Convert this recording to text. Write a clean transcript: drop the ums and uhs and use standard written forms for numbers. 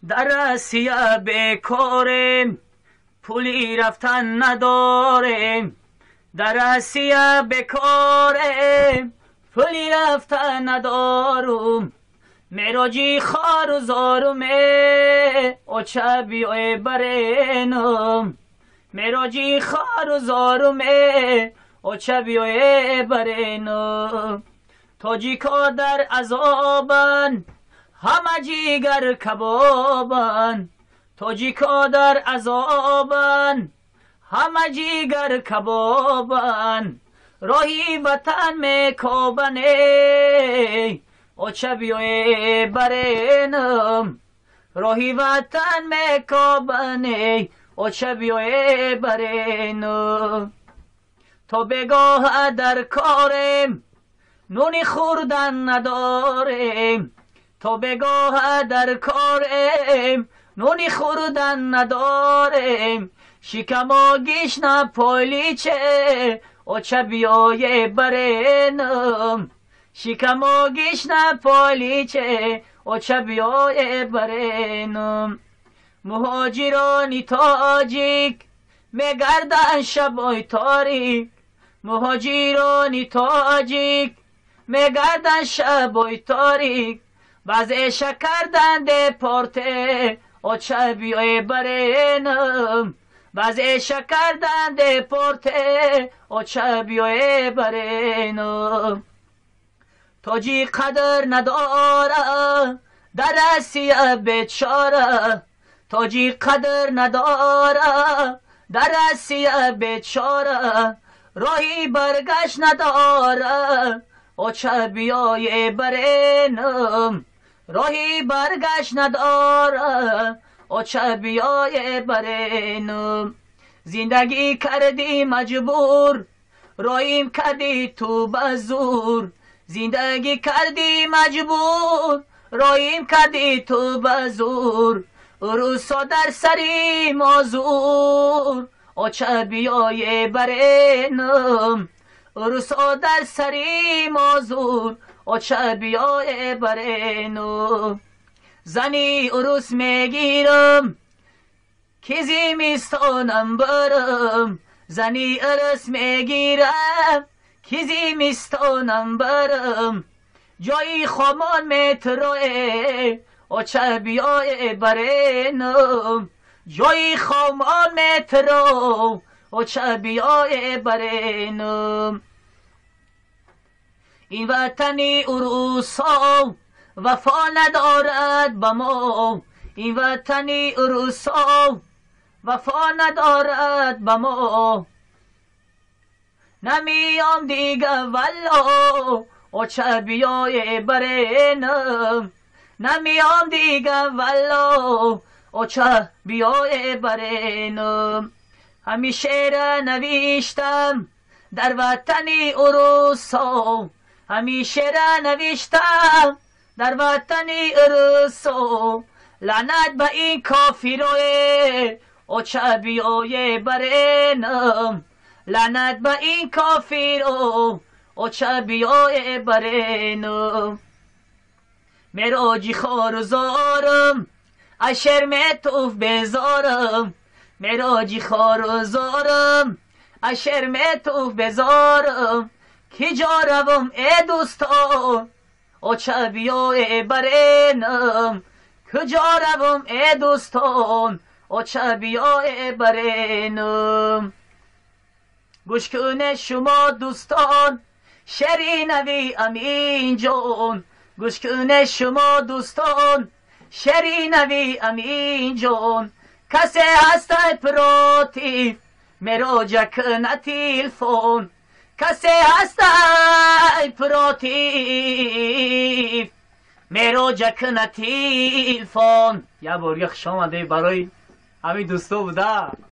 در آسیا بیکاریم، پولی رفتن نداریم. در آسیا بیکاریم، پولی رفتن ندارم. میراجی خار و زارمه اوچه بیای برینم. میراجی خار و زارمه اوچه بیای برینم. تاجیکا در عذابن، همه جیگر کبابن. تاجیکا در عذابن، همه جیگر کبابن. راهی وطن میکابنه اوچه بیای برینم. راهی وطن میکابنه اوچه بیای برینم. تو بگاه در کاریم، نونی خوردن نداریم. تو بگاه در کاریم، نونی خوردن نداریم. شکما گیشنا پولیچه اوچه بیای برینم. شکما گیشنا پولیچه اوچه بیای برینم. مهاجرانی تاجیک میگردن شبای تاریک. مهاجرانی تاجیک میگردن شبای تاریک. بعضی شکردن دپورته اوچه بیای برینم. بعضی شکردن دپورته اوچه بیای برینم. تاجی قدر نداره در آسیا بیچاره. تاجی قدر نداره در آسیا بیچاره. راهی برگشت نداره اوچه بیای برینم. راهی برگشت نداره اوچه بیای برینم. زندگی کردی مجبور، راهیم کردی تو بزور. زندگی کردی مجبور، راهیم کردی تو بزور. روسا در سری مازور اوچه بیای برینم. روسا در سری مازور اوچه بیای برینم. زنی عروس میگیرم که زمستانم برم. زنی عروس میگیرم که زمستانم برم. جایی خامان میتروه اوچه بیای برینم. جایی خامان میترو اوچه بیای برینم. این وطنی عروسا وفا ندارد با ما. این وطنی عروسا وفا ندارد با ما. نمیام دیگه والله اوچه بیای برینم. نمیام دیگه والله اوچه بیای برینم. همیشه را نوشتم در وطنی عروسا. همیشه را نوشتم در وطنی عروسا. لعنت به این کافرای اوچه بیای برینم. لعنت به این کافرای اوچه بیای برینم. میراجی خار و زارم اشر میتوف بزارم. میراجی خار و زارم اشر میتوف بزارم. کی جا روم ای دوستان اوچه بیای برینم. کجا روم ای دوستان اوچه بیای برینم. گوش کنه شما دوستان شرینوی امین جان. گوش کنه شما دوستان شرینوی امین جان. کسی هست پراتی مراجع کنه تلفن. کسی هست پراتی مراجع کنه تلفن. یه بار یک شام برای همین دوستا بوده.